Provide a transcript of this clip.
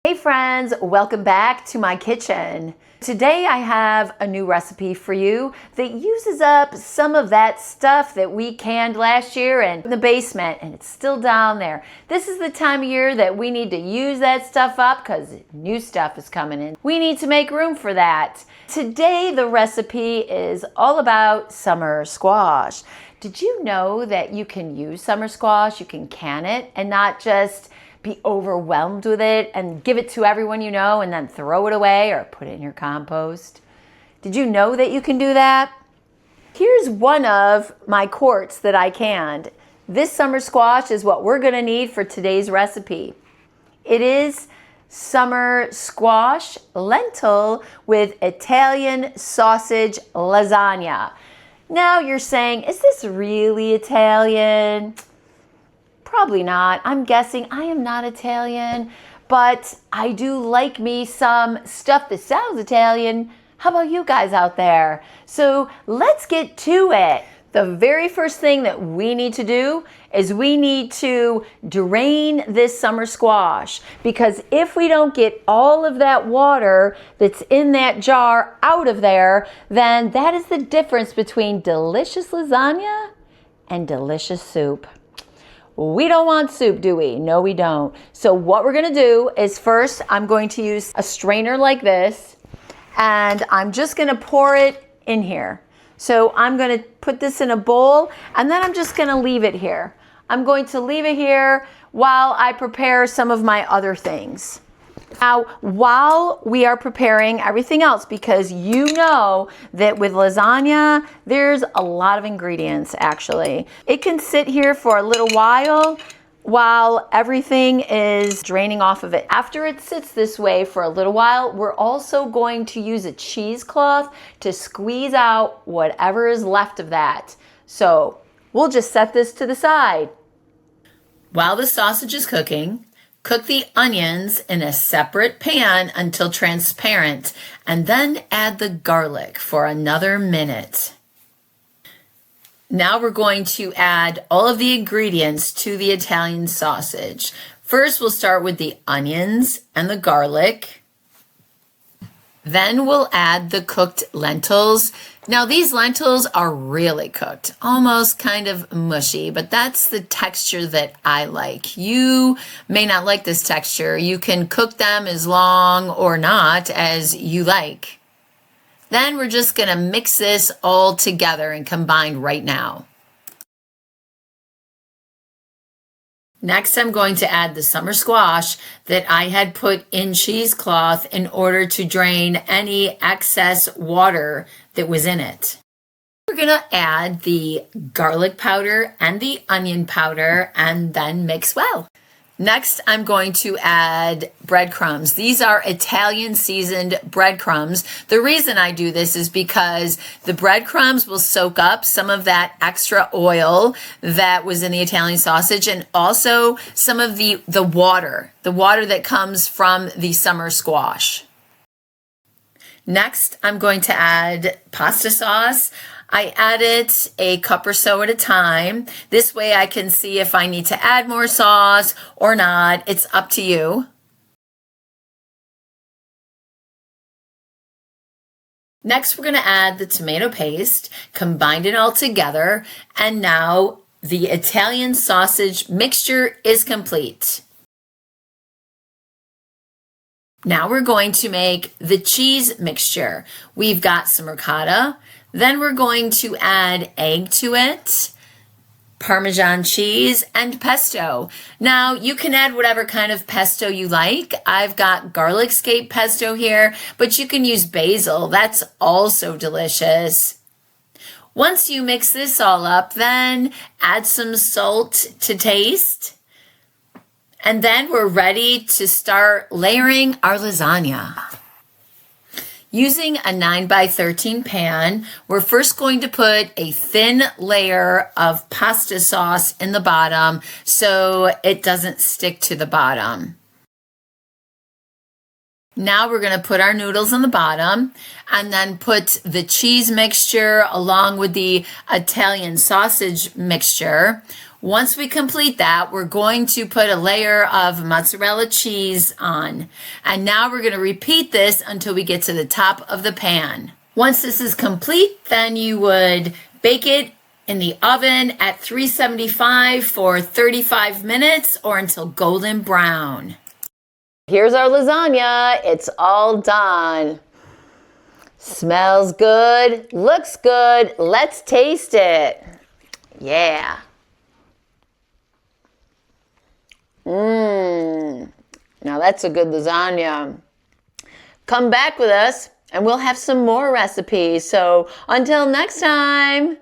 Hey friends, welcome back to my kitchen. Today I have a new recipe for you that uses up some of that stuff that we canned last year in the basement, and it's still down there. This is the time of year that we need to use that stuff up because new stuff is coming in. We need to make room for that. Today the recipe is all about summer squash. Did you know that you can use summer squash, you can can it, and not just be overwhelmed with it and give it to everyone you know and then throw it away or put it in your compost? Did you know that you can do that? Here's one of my quarts that I canned. This summer squash is what we're gonna need for today's recipe. It is summer squash lentil with Italian sausage lasagna. Now you're saying, is this really Italian? Probably not. I'm guessing. I am not Italian, but I do like me some stuff that sounds Italian. How about you guys out there? So let's get to it. The very first thing that we need to do is we need to drain this summer squash, because if we don't get all of that water that's in that jar out of there, then that is the difference between delicious lasagna and delicious soup. We don't want soup, do we? No, we don't. So what we're gonna do is first, I'm going to use a strainer like this, and I'm just gonna pour it in here. So I'm gonna put this in a bowl, and then I'm just gonna leave it here. I'm going to leave it here while I prepare some of my other things. Now, while we are preparing everything else, because you know that with lasagna, there's a lot of ingredients actually. It can sit here for a little while everything is draining off of it. After it sits this way for a little while, we're also going to use a cheesecloth to squeeze out whatever is left of that. So we'll just set this to the side. While the sausage is cooking, cook the onions in a separate pan until transparent, and then add the garlic for another minute. Now we're going to add all of the ingredients to the Italian sausage. First, we'll start with the onions and the garlic. Then we'll add the cooked lentils. Now these lentils are really cooked, almost kind of mushy, but that's the texture that I like. You may not like this texture. You can cook them as long or not as you like. Then we're just gonna mix this all together and combine right now. Next, I'm going to add the summer squash that I had put in cheesecloth in order to drain any excess water that was in it. We're gonna add the garlic powder and the onion powder and then mix well. Next, I'm going to add breadcrumbs. These are Italian seasoned breadcrumbs. The reason I do this is because the breadcrumbs will soak up some of that extra oil that was in the Italian sausage, and also some of the water that comes from the summer squash. Next, I'm going to add pasta sauce. I add it a cup or so at a time. This way I can see if I need to add more sauce or not. It's up to you. Next, we're going to add the tomato paste, combine it all together, and now the Italian sausage mixture is complete. Now we're going to make the cheese mixture. We've got some ricotta. Then we're going to add egg to it, Parmesan cheese, and pesto. Now you can add whatever kind of pesto you like. I've got garlic scape pesto here, but you can use basil. That's also delicious. Once you mix this all up, then add some salt to taste. And then we're ready to start layering our lasagna. Using a 9x13 pan, we're first going to put a thin layer of pasta sauce in the bottom so it doesn't stick to the bottom. Now we're going to put our noodles on the bottom and then put the cheese mixture along with the Italian sausage mixture. Once we complete that, we're going to put a layer of mozzarella cheese on. And now we're going to repeat this until we get to the top of the pan. Once this is complete, then you would bake it in the oven at 375 for 35 minutes or until golden brown. Here's our lasagna. It's all done. Smells good, looks good. Let's taste it. Yeah. Now that's a good lasagna. Come back with us and we'll have some more recipes. So until next time.